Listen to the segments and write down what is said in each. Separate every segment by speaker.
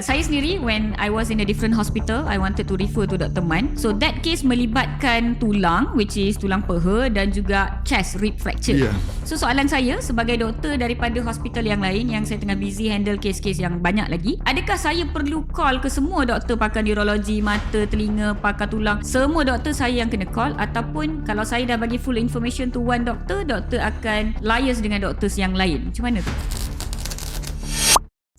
Speaker 1: Saya sendiri, when I was in a different hospital, I wanted to refer to Dr. Man. So that case melibatkan tulang, which is tulang peha, dan juga chest rib fracture.
Speaker 2: Yeah.
Speaker 1: So soalan saya sebagai doktor daripada hospital yang lain, yang saya tengah busy handle kes-kes yang banyak lagi, adakah saya perlu call ke semua doktor pakar neurologi, mata, telinga, pakar tulang, semua doktor saya yang kena call, ataupun kalau saya dah bagi full information to one doktor, doktor akan liaise dengan doktor yang lain? Macam mana tu?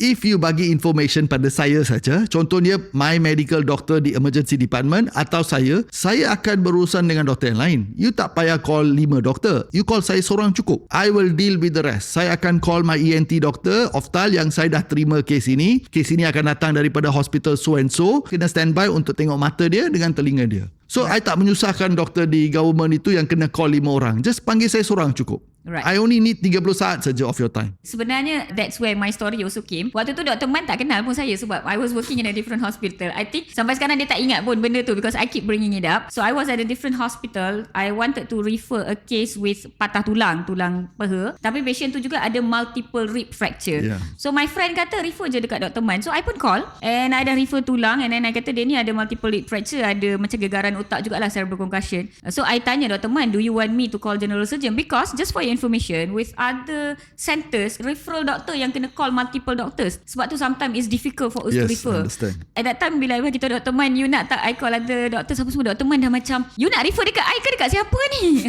Speaker 2: If you bagi information pada saya saja, contohnya my medical doctor di emergency department atau saya akan berurusan dengan doktor yang lain. You tak payah call 5 doktor. You call saya seorang cukup. I will deal with the rest. Saya akan call my ENT doctor, Oftal, yang saya dah terima kes ini. Kes ini akan datang daripada hospital so and so. Kena standby untuk tengok mata dia dengan telinga dia. So, I tak menyusahkan doktor di government itu yang kena call 5 orang. Just panggil saya seorang cukup.
Speaker 1: Right.
Speaker 2: I only need 30 saat saja of your time.
Speaker 1: Sebenarnya that's where my story also came. Waktu tu Dr. Man tak kenal pun saya sebab I was working in a different hospital. I think sampai sekarang dia tak ingat pun benda tu because I keep bringing it up. So I was at a different hospital. I wanted to refer a case with patah tulang peha. Tapi patient tu juga ada multiple rib fracture.
Speaker 2: Yeah.
Speaker 1: So my friend kata refer je dekat Dr. Man. So I pun call and I dah refer tulang and then I kata dia ni ada multiple rib fracture, ada macam gegaran otak jugalah, cerebral concussion. So I tanya Dr. Man, do you want me to call general surgeon? Because just for your information, with other centers, referral doctor yang kena call multiple doctors. Sebab tu sometimes it's difficult for us to refer.
Speaker 2: Yes, understand.
Speaker 1: At that time bila I kita Dr. Man, you nak tak I call other doctor semua Dr. Man dah macam, you nak refer dekat I ke dekat siapa ni?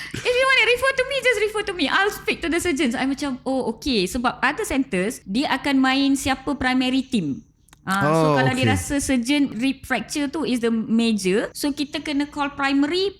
Speaker 1: If you want to refer to me, just refer to me. I'll speak to the surgeons. I macam, oh okay. Sebab other centers, dia akan main siapa primary team. So kalau dia rasa surgeon rib fracture tu is the major, so kita kena call primary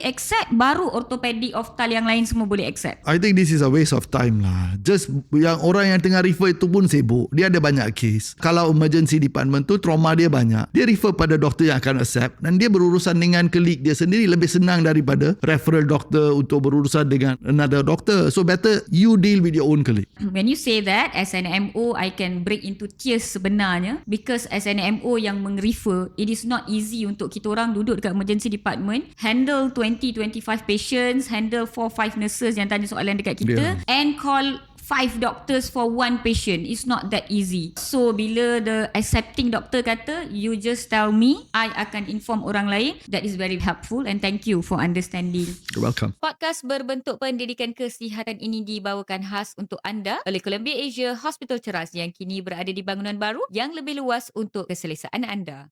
Speaker 1: accept, baru orthopedic, oftal yang lain semua boleh accept.
Speaker 2: I think this is a waste of time lah. Just yang orang yang tengah refer itu pun sibuk. Dia ada banyak case. Kalau emergency department tu trauma dia banyak, dia refer pada doktor yang akan accept dan dia berurusan dengan colleague dia sendiri lebih senang daripada referral doktor untuk berurusan dengan another doctor. So better you deal with your own colleague.
Speaker 1: When you say that, as an MO, I can break into tears sebenarnya. Because as an MO yang meng-refer, it is not easy untuk kita orang duduk dekat emergency department, handle 20-25 patients, handle 4-5 nurses yang tanya soalan dekat kita, and call 5 doctors for one patient. It's not that easy. So bila the accepting doctor kata, you just tell me, I akan inform orang lain, that is very helpful and thank you for understanding.
Speaker 2: You're welcome.
Speaker 1: Podcast berbentuk pendidikan kesihatan ini dibawakan khas untuk anda oleh Columbia Asia Hospital Ceras yang kini berada di bangunan baru yang lebih luas untuk keselesaan anda.